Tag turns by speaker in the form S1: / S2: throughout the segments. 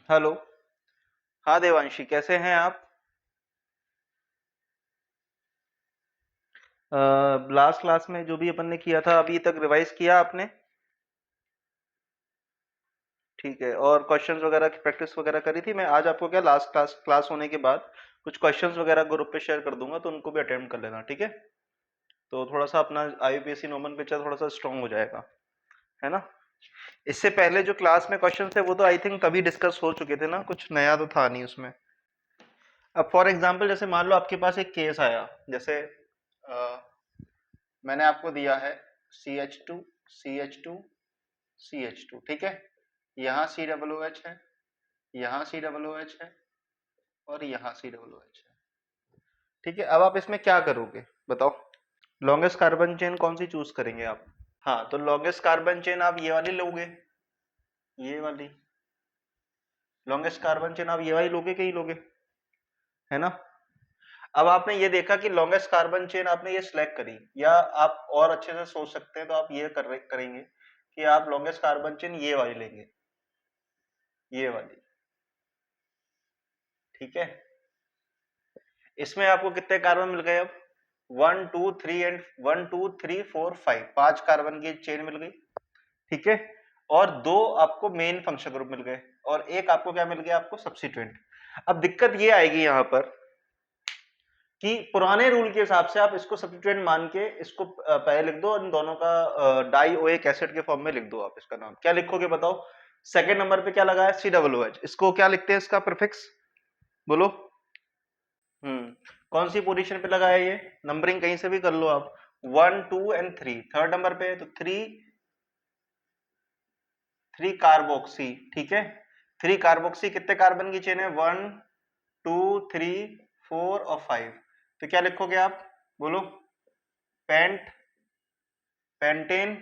S1: Hello. हाँ देवांशी, कैसे हैं आप? लास्ट क्लास में जो भी अपन ने किया था अभी तक रिवाइज किया आपने? ठीक है। और क्वेश्चंस वगैरह की प्रैक्टिस वगैरह करी थी? मैं आज आपको क्या लास्ट क्लास होने के बाद कुछ क्वेश्चंस वगैरह ग्रुप पे शेयर कर दूंगा, तो उनको भी अटेम्प्ट कर लेना, ठीक है? तो थोड़ा सा अपना आईयूपीएससी नॉर्मल पिक्चर थोड़ा सा स्ट्रांग हो जाएगा, है ना? इससे पहले जो क्लास में क्वेश्चन थे वो तो आई थिंक तभी डिस्कस हो चुके थे ना, कुछ नया तो था नहीं उसमें। अब फॉर एग्जाम्पल जैसे मान लो आपके पास एक केस आया, जैसे मैंने आपको दिया है CH2 CH2 CH2, ठीक है? यहाँ COOH है, यहाँ COOH है और यहाँ COOH है, ठीक है? अब आप इसमें क्या करोगे बताओ? लॉन्गेस्ट कार्बन चेन कौन सी चूज करेंगे आप? हाँ, तो लॉन्गेस्ट कार्बन चेन आप ये वाली लोगे, ये वाली लॉन्गेस्ट कार्बन चेन आप ये वाली लोगे कि ये लोगे, है ना? अब आपने ये देखा कि लॉन्गेस्ट कार्बन चेन आपने ये सिलेक्ट करी, या आप और अच्छे से सोच सकते हैं तो आप ये करेंगे कि आप लॉन्गेस्ट कार्बन चेन ये वाली लेंगे, ये वाली, ठीक है? इसमें आपको कितने कार्बन मिल गए? अब 1 2 3 एंड 1 2 3 4 5 5 कार्बन की चेन मिल गई, ठीक है? और दो आपको मेन फंक्शन ग्रुप मिल गए और एक आपको क्या मिल गया? आपको सब्स्टिट्यूएंट। अब दिक्कत ये आएगी यहां पर कि पुराने रूल के हिसाब से आप इसको सब्स्टिट्यूएंट मान के इसको पहले लिख दो, इन दोनों का डाइओइक एसिड के फॉर्म में लिख दो। आप इसका नाम क्या लिखोगे बताओ? सेकंड नंबर पे क्या लगा है? COOH। इसको क्या लिखते हैं इसका प्रीफिक्स? बोलो। कौन सी पोजीशन पे लगा है ये? नंबरिंग कहीं से भी कर लो आप। 1 2 एंड 3 थर्ड नंबर पे है, तो 3 कार्बोक्सी, ठीक है? 3 कार्बोक्सी कितने कार्बन की चेन है? 1 2 3 4 और 5। तो क्या लिखोगे आप? बोलो। पेंटेन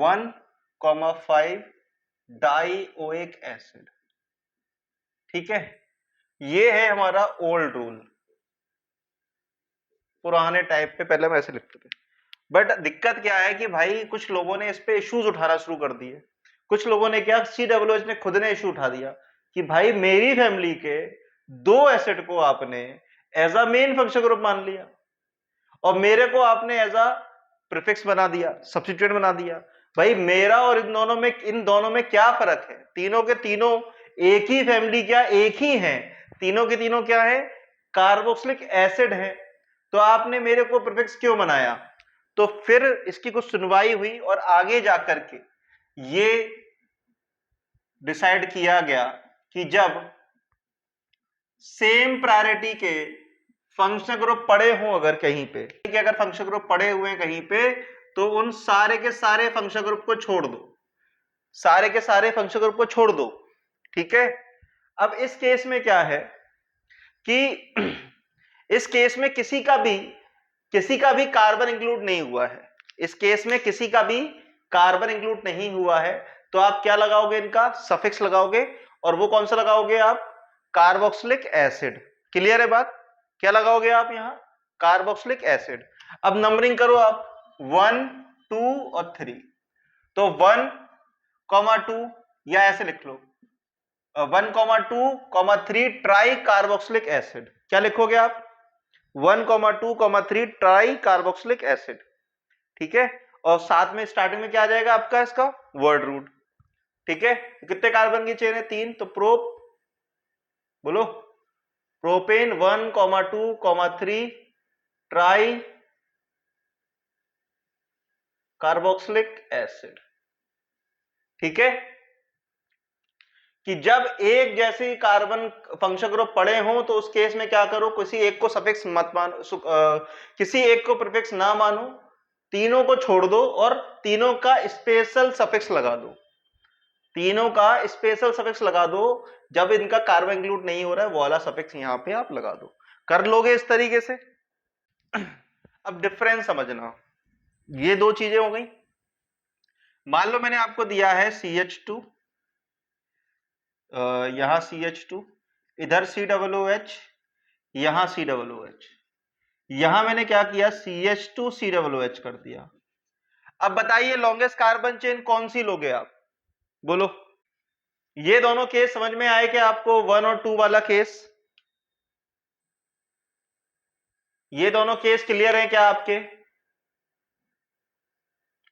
S1: 1,5 डाइओइक एसिड, ठीक है? ये है हमारा ओल्ड रूल, पुराने टाइप पे पहले हम ऐसे लिखते थे। बट दिक्कत क्या है कि भाई कुछ लोगों ने इस पे इश्यूज उठाना शुरू कर दिए। कुछ लोगों ने क्या, COOH ने खुद ने इशू उठा दिया कि भाई मेरी फैमिली के दो एसिड को आपने as a main function group मान लिया और मेरे को आपने एज अ प्रीफिक्स बना दिया, सब्स्टिट्यूएंट बना दिया। भाई मेरा और इन दोनों में क्या फर्क है? तीनों के तीनों एक ही फैमिली, क्या एक ही हैं? तीनों के तीनों क्या है? कार्बोक्सिलिक एसिड है। तो आपने मेरे को प्रीफिक्स क्यों बनाया? तो फिर इसकी कुछ सुनवाई हुई और आगे जाकर के ये डिसाइड किया गया कि जब सेम प्रायोरिटी के फंक्शन ग्रुप पड़े हों अगर कहीं पे, ठीक है, अगर फंक्शन ग्रुप पड़े हुए हैं कहीं पे, तो उन सारे के सारे फंक्शन ग्रुप को छोड़ दो, सारे के सारे फंक्शन ग्रुप को छोड़ दो, ठीक है? अब इस केस में क्या है कि इस केस में किसी का भी कार्बन इंक्लूड नहीं हुआ है। इस केस में किसी का भी कार्बन इंक्लूड नहीं हुआ है, तो आप क्या लगाओगे? इनका सफिक्स लगाओगे। और वो कौन सा लगाओगे आप? Carboxylic acid. क्लियर है बात? क्या लगाओगे आप यहां? Carboxylic acid. अब नंबरिंग करो आप, 1 2 और 3। तो 1,2 या ऐसे लिख लो 1,2,3 ट्राई कार्बोक्सिलिक एसिड। क्या लिखोगे आप? 1,2,3 ट्राई कार्बोक्सिलिक एसिड, ठीक है? और साथ में स्टार्टिंग में क्या आ जाएगा आपका? इसका वर्ड रूट, ठीक है? कितने कार्बन की चेन है? 3। तो बोलो प्रोपेन 1,2,3 ट्राई कार्बोक्सिलिक एसिड, ठीक है? कि जब एक जैसे कार्बन फंक्शन ग्रुप पड़े हों तो उस केस में क्या करो? किसी एक को सफिक्स मत मानो, किसी एक को प्रीफिक्स ना मानो, तीनों को छोड़ दो और तीनों का स्पेशल सफिक्स लगा दो। तीनों का स्पेशल सफिक्स लगा दो। जब इनका कार्बन इंक्लूड नहीं हो रहा है वो वाला सफिक्स यहां पे आप लगा दो। कर लोगे इस तरीके से? अब डिफरेंस समझना, ये दो चीजें हो गई। मान लो मैंने आपको दिया है CH2, यहां CH2, इधर COOH, यहां COOH, यहां मैंने क्या किया? CH2 COOH कर दिया। अब बताइए लॉन्गेस्ट कार्बन चेन कौन सी लोगे आप? बोलो। ये दोनों केस समझ में आए क्या आपको, 1 और 2 वाला केस? ये दोनों केस क्लियर हैं क्या आपके?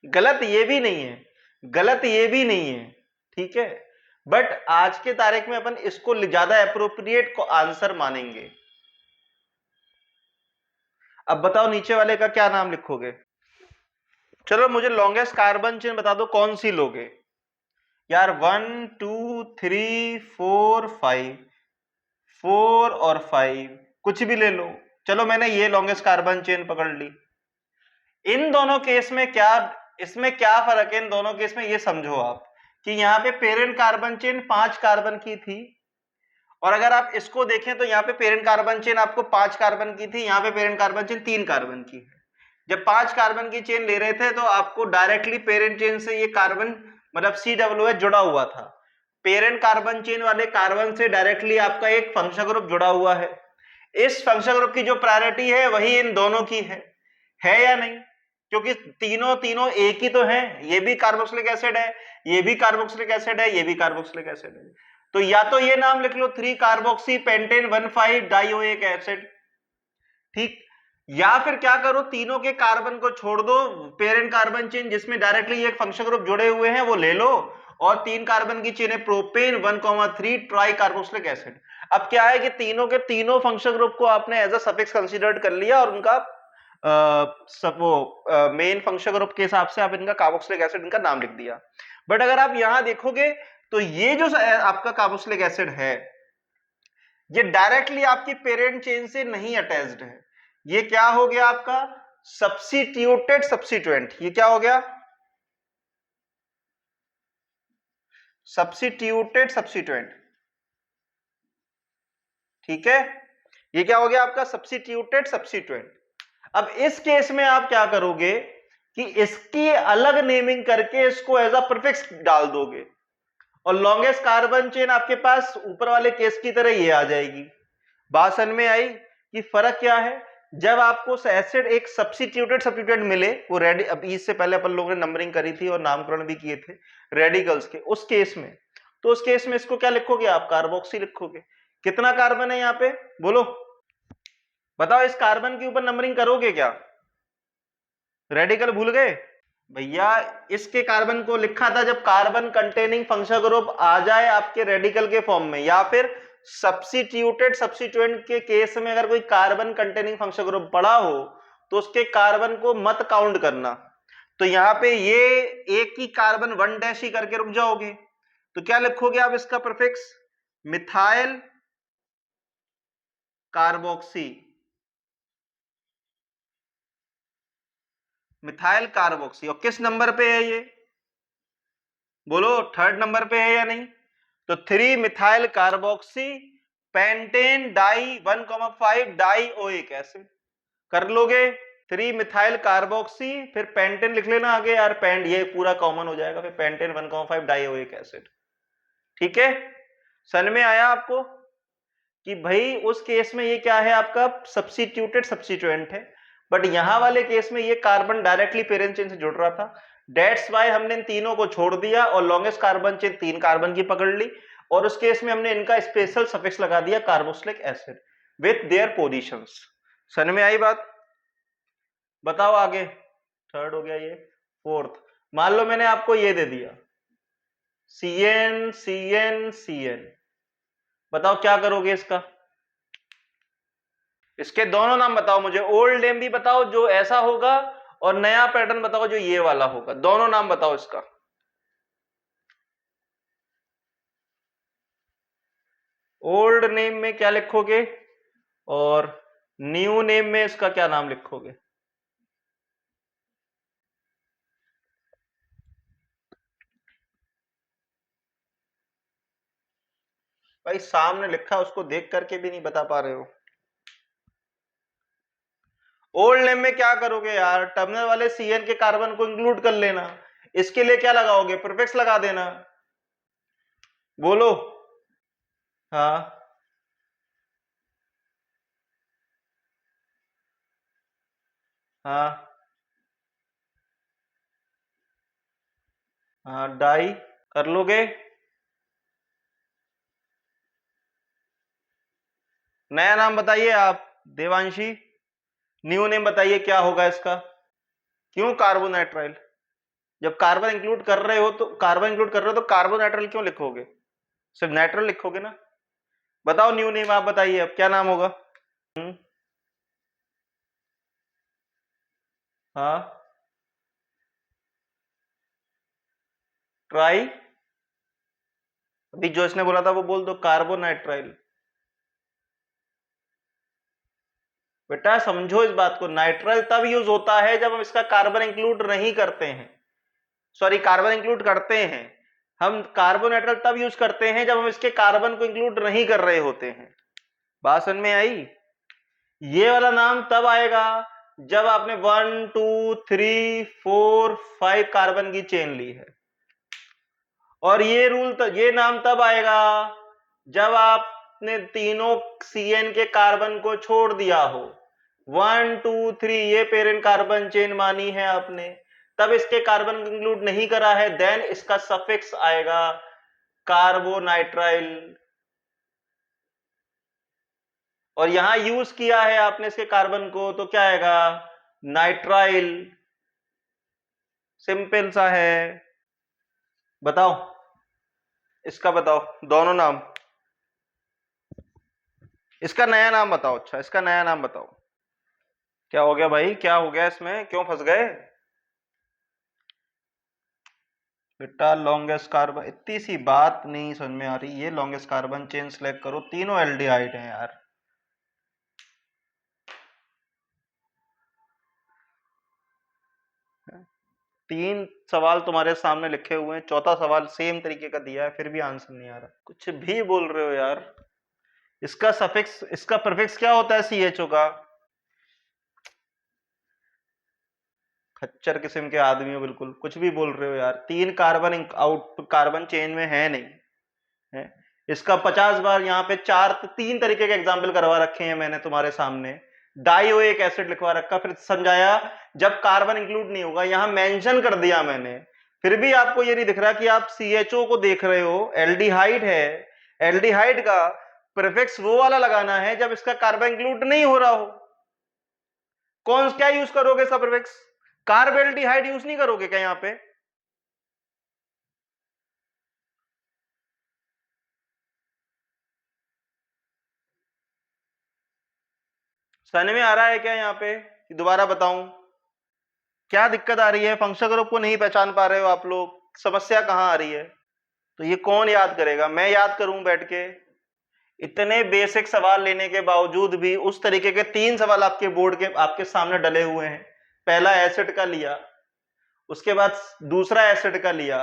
S1: गलत ये भी नहीं है, गलत ये भी नहीं है, ठीक है, बट आज के तारीख में अपन इसको ज्यादा अप्रोप्रिएट को आंसर मानेंगे। अब बताओ नीचे वाले का क्या नाम लिखोगे? चलो मुझे लॉन्गेस्ट कार्बन चेन बता दो, कौन सी लोगे यार? 1 2 3 4 5, 4 और 5 कुछ भी ले लो। चलो मैंने ये लॉन्गेस्ट कार्बन चेन पकड़ ली। इन दोनों केस में क्या, इसमें क्या फर्क है इन दोनों केस में, ये समझो आप कि यहाँ पे पेरेंट कार्बन चेन 5 कार्बन की थी, और अगर आप इसको देखें तो यहाँ पे पेरेंट कार्बन चेन आपको 5 कार्बन की थी, यहाँ पे पेरेंट कार्बन चेन 3 कार्बन की है। जब 5 कार्बन की चेन ले रहे थे तो आपको डायरेक्टली पेरेंट चेन से ये कार्बन मतलब COOH जुड़ा हुआ था। पेरेंट कार्बन चेन वाले कार्बन से डायरेक्टली आपका एक फंक्शनल ग्रुप जुड़ा हुआ है। इस फंक्शनल ग्रुप की जो प्रायोरिटी है वही इन दोनों की है या नहीं? क्योंकि तीनों तीनों एक ही तो हैं, ये भी कार्बोक्सिलिक एसिड है, ये भी कार्बोक्सिलिक एसिड है, ये भी कार्बोक्सिलिक एसिड है। तो या तो ये नाम लिख लो 3 कार्बोक्सी पेंटेन 1,5 डाइओइक एसिड, ठीक, या फिर क्या करो, तीनों के कार्बन को छोड़ दो, पेरेंट कार्बन चेन जिसमें डायरेक्टली एक फंक्शनल ग्रुप जुड़े हुए हैं वो ले लो, और 3 कार्बन की चेन है प्रोपेन 1,3 ट्राई कार्बोक्सिलिक एसिड। अब क्या है कि तीनों के तीनों फंक्शनल ग्रुप को आपने एज अ सफिक्स कंसीडर्ड कर लिया और उनका सब वो मेन फंक्शनल ग्रुप के हिसाब से आप इनका कार्बोक्सिलिक एसिड इनका नाम लिख दिया। बट अगर आप यहां देखोगे तो ये जो आपका कार्बोक्सिलिक एसिड है ये डायरेक्टली आपकी पेरेंट चेन से नहीं अटैच्ड है, ये क्या हो गया आपका सब्स्टिट्यूटेड सब्स्टिट्यूएंट। ये क्या हो गया? सब्स्टिट्यूटेड सब्स्टिट्यूएंट, ठीक है, ये क्या हो गया आपका सब्स्टिट्यूटेड सब्स्टिट्यूएंट। अब इस केस में आप क्या करोगे कि इसकी अलग नेमिंग करके इसको एज अ प्रीफिक्स डाल दोगे, और लॉन्गेस्ट कार्बन चेन आपके पास ऊपर वाले केस की तरह ये आ जाएगी। बात समझ में आई कि फर्क क्या है? जब आपको एसिड एक सब्स्टिट्यूटेड सब्स्टिट्यूएंट मिले, वो रेडी, अब इससे पहले अपन लोगों ने नंबरिंग करी थी और नामकरण भी किए थे रेडिकल्स के, उस केस में, तो उस केस में इसको क्या लिखोगे आप? कार्बोक्सी लिखोगे। कितना कार्बन है यहाँ पे बोलो, बताओ, इस कार्बन के ऊपर नंबरिंग करोगे क्या? रेडिकल भूल गए भैया? इसके कार्बन को लिखा था जब कार्बन कंटेनिंग फंक्शनल ग्रुप आ जाए आपके रेडिकल के फॉर्म में, या फिर सब्स्टिट्यूटेड सब्स्टिट्यूएंट के केस में अगर कोई कार्बन कंटेनिंग फंक्शनल ग्रुप पड़ा हो तो उसके कार्बन को मत काउंट करना। तो यहां पे ये एक ही कार्बन 1 ही करके रुक जाओगे, तो क्या लिखोगे आप इसका prefix? Methyl carboxy, methyl carboxy. और किस नंबर पे है ये बोलो, 3rd नंबर पे है या नहीं? तो 3 methyl carboxy pentane di 1,5 dioic acid कर लोगे। 3 मिथाइल कार्बोक्सी फिर पेंटेन लिख लेना आगे यार, पेंट ये पूरा कॉमन हो जाएगा, फिर पेंटेन 1,5 डाइओइक एसिड, ठीक है। सन में आया आपको कि भाई उस केस में ये क्या है आपका सब्स्टिट्यूटेड सब्स्टिट्यूएंट है, बट यहां वाले केस में ये कार्बन डायरेक्टली पेरेंट चेन से जुड़ रहा था, दैट्स वाई हमने इन तीनों को छोड़ दिया और लॉन्गेस्ट कार्बन चेन 3 कार्बन की पकड़ ली, और उस केस में हमने इनका स्पेशल सफिक्स लगा दिया carboxylic acid with their positions. सन में आई बात? बताओ आगे, 3rd हो गया ये, 4th, मान लो मैंने आपको ये दे दिया CN CN CN, बताओ क्या करोगे इसका? इसके दोनों नाम बताओ मुझे, ओल्ड नेम भी बताओ जो ऐसा होगा और नया पैटर्न बताओ जो ये वाला होगा, दोनों नाम बताओ इसका। ओल्ड नेम में क्या लिखोगे और न्यू नेम में इसका क्या नाम लिखोगे? भाई सामने लिखा उसको देख करके भी नहीं बता पा रहे हो। ओल्ड नेम में क्या करोगे यार, टर्मिनल वाले CN के कार्बन को इंक्लूड कर लेना, इसके लिए क्या लगाओगे? प्रीफिक्स लगा देना, बोलो। हाँ हाँ हाँ, डाई कर लोगे।
S2: नया नाम बताइए आप देवांशी, न्यू नेम बताइए क्या होगा इसका। क्यों कार्बोनाइट्राइल? जब कार्बन इंक्लूड कर रहे हो तो कार्बोनाइट्राइल क्यों लिखोगे? सिर्फ नाइट्रल लिखोगे ना। बताओ न्यू नेम आप बताइए अब क्या नाम होगा। हाँ, ट्राई, अभी जो इसने बोला था वो बोल दो, कार्बोनाइट्राइल। बेटा समझो इस बात को, नाइट्राइल तब यूज होता है जब हम इसका कार्बन इंक्लूड नहीं करते हैं, सॉरी कार्बन इंक्लूड करते हैं। हम कार्बोनाइट्राइल तब यूज करते हैं जब हम इसके कार्बन को इंक्लूड नहीं कर रहे होते हैं। बात समझ में आई? ये वाला नाम तब आएगा जब आपने 1 2 3 4 5 कार्बन की चेन ली है, और ये नाम तब आएगा जब आपने तीनों CN के कार्बन को छोड़ दिया हो। 1 2 3 ये पेरेंट कार्बन चेन मानी है आपने, तब इसके कार्बन इंक्लूड नहीं करा है, देन इसका सफिक्स आएगा कार्बोनाइट्राइल। और यहां यूज किया है आपने इसके कार्बन को तो क्या आएगा? नाइट्राइल। सिंपल सा है। बताओ इसका, बताओ दोनों नाम। इसका नया नाम बताओ। अच्छा इसका नया नाम बताओ। क्या हो गया भाई, क्या हो गया इसमें, क्यों फंस गए? बेटा लॉन्गेस्ट कार्बन, इतनी सी बात नहीं समझ में आ रही, ये लॉन्गेस्ट कार्बन चेन सिलेक्ट करो, तीनों एल्डिहाइड हैं यार। तीन सवाल तुम्हारे सामने लिखे हुए हैं, चौथा सवाल सेम तरीके का दिया है, फिर भी आंसर नहीं आ रहा। कुछ भी बोल रहे हो यार। इसका सफिक्स, इसका प्रीफिक्स क्या होता है CHO का? खच्चर किस्म के आदमी हो, बिल्कुल कुछ भी बोल रहे हो यार। तीन कार्बन आउट कार्बन चेन में है नहीं है। इसका 50 बार यहाँ पे तीन तरीके के एग्जाम्पल करवा रखे हैं मैंने तुम्हारे सामने। डाइओइक एसिड लिखवा रखा, फिर समझाया जब कार्बन इंक्लूड नहीं होगा, यहां मेंशन कर दिया मैंने। फिर भी आपको ये नहीं दिख रहा कि आप CHO को देख रहे हो, एल्डिहाइड है। एल्डिहाइड का प्रीफिक्स वो वाला लगाना है जब इसका कार्बन इंक्लूड नहीं हो रहा हो। कौन क्या यूज करोगे सब प्रीफिक्स? कार्बेल्डिहाइड यूज नहीं करोगे क्या यहां पे? समझ में आ रहा है क्या यहां पे? दोबारा बताऊं क्या दिक्कत आ रही है? फंक्शनल ग्रुप को नहीं पहचान पा रहे हो आप लोग, समस्या कहां आ रही है? तो ये कौन याद करेगा? मैं याद करूं बैठ के? इतने बेसिक सवाल लेने के बावजूद भी उस तरीके के तीन सवाल आपके बोर्ड के आपके सामने डले हुए हैं। पहला एसिड का लिया, उसके बाद दूसरा एसिड का लिया,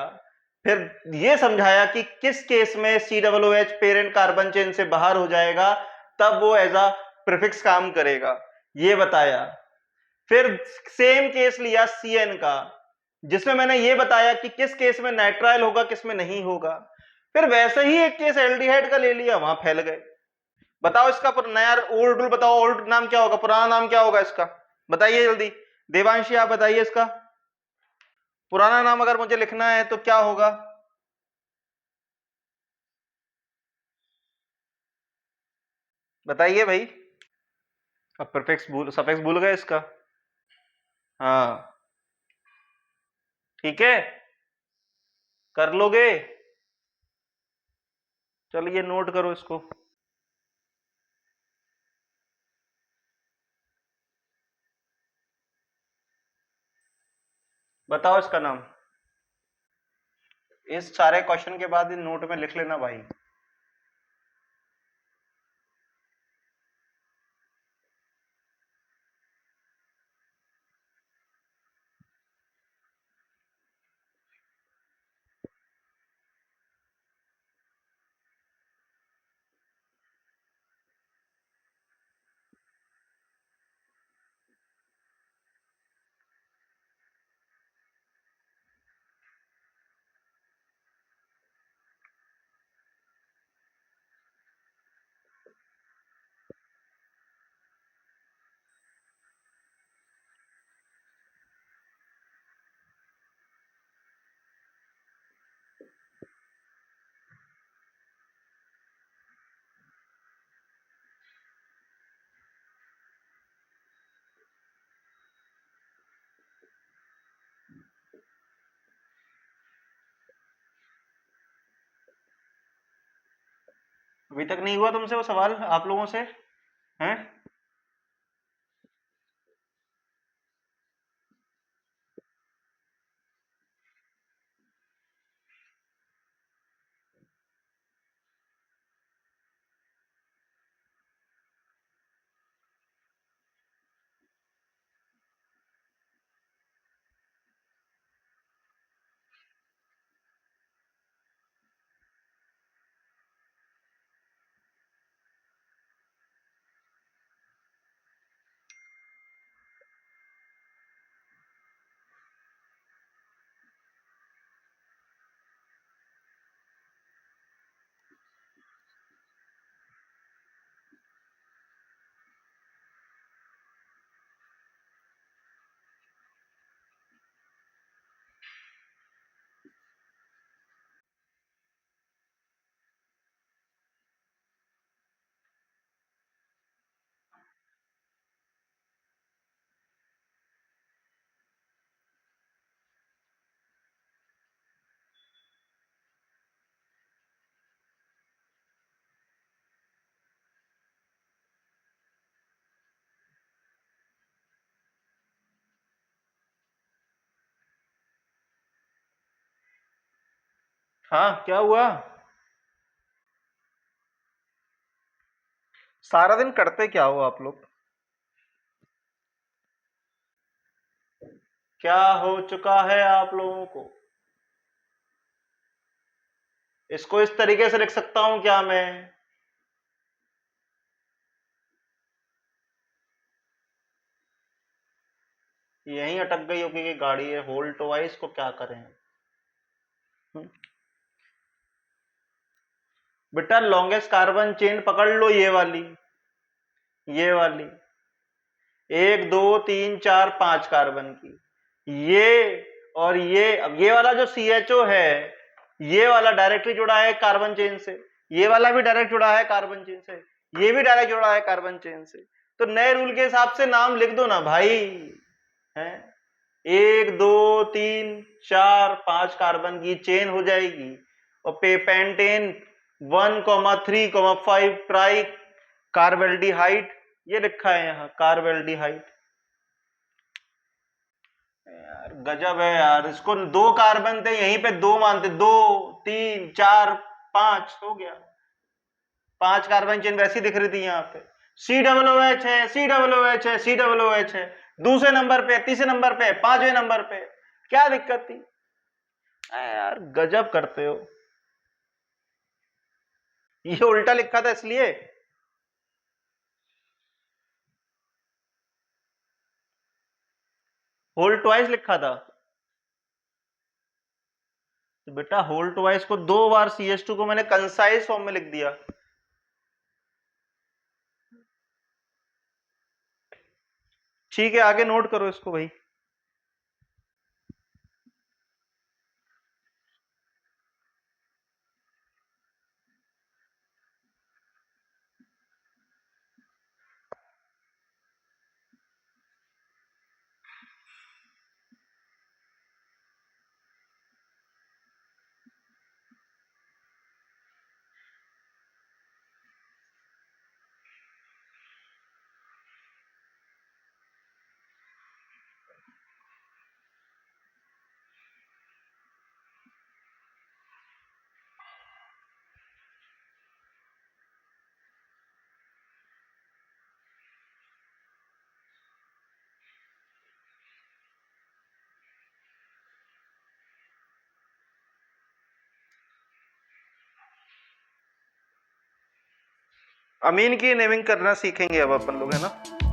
S2: फिर ये समझाया कि किस केस में COOH पेरेंट कार्बन चेन से बाहर हो जाएगा, तब वो एज अ प्रीफिक्स काम करेगा, ये बताया। फिर सेम केस लिया CN का, जिसमें मैंने ये बताया कि किस केस में नाइट्राइल होगा, किस में नहीं होगा। फिर वैसे ही एक केस एल्डिहाइड का ले लिया, वहां फैल गए। बताओ इसका नया ओल्ड रूल बताओ, ओल्ड नाम क्या होगा, पुराना नाम क्या होगा इसका? बताइए जल्दी। देवांशी आप बताइए इसका पुराना नाम अगर मुझे लिखना है तो क्या होगा? बताइए भाई। अब प्रीफिक्स भूल, सफिक्स भूल गए इसका? हाँ ठीक है, कर लोगे? चलिए नोट करो इसको। बताओ इसका नाम। इस सारे क्वेश्चन के बाद इन नोट में लिख लेना भाई। अभी तक नहीं हुआ तुमसे वो सवाल आप लोगों से हैं? हाँ क्या हुआ? सारा दिन करते क्या हो आप लोग? क्या हो चुका है आप लोगों को? इसको इस तरीके से लिख सकता हूं क्या मैं? यहीं अटक गई होगी कि गाड़ी है होल्ड वाइज को क्या करें? हम्म? बेटा लॉन्गेस्ट कार्बन चेन पकड़ लो, ये वाली 1 2 3 4 5 कार्बन की, ये और ये। अब ये वाला जो CHO है, ये वाला डायरेक्टली जुड़ा है कार्बन चेन से, ये वाला भी डायरेक्ट जुड़ा है कार्बन चेन से, ये भी डायरेक्ट जुड़ा है कार्बन चेन से। तो नए रूल के हिसाब से नाम लिख दो ना भाई, है 1 2 3 4 5 कार्बन की चेन हो जाएगी। और पेंटेन 1,3,5 ट्राई कार्बेल्डिहाइड, ये लिखा है यहाँ कार्बेल्डिहाइड। यार गजब है यार, इसको 2 कार्बन थे यहीं पे 2 मानते, 2 3 4 5 हो गया। 5 कार्बन चेन वैसी दिख रही थी यहाँ पे। COOH है, COOH है, COOH है, दूसरे नंबर पे, तीसरे नंबर पे, 5वें नंबर पे, क्या दिक्कत थी? यार गजब करते हो। ये उल्टा लिखा था इसलिए। होल ट्वाइस लिखा था तो बेटा होल ट्वाइस को 2 बार CH2 को मैंने कंसाइज फॉर्म में लिख दिया। ठीक है आगे नोट करो इसको भाई। अमीन की नेमिंग करना सीखेंगे अब अपन लोग, है ना।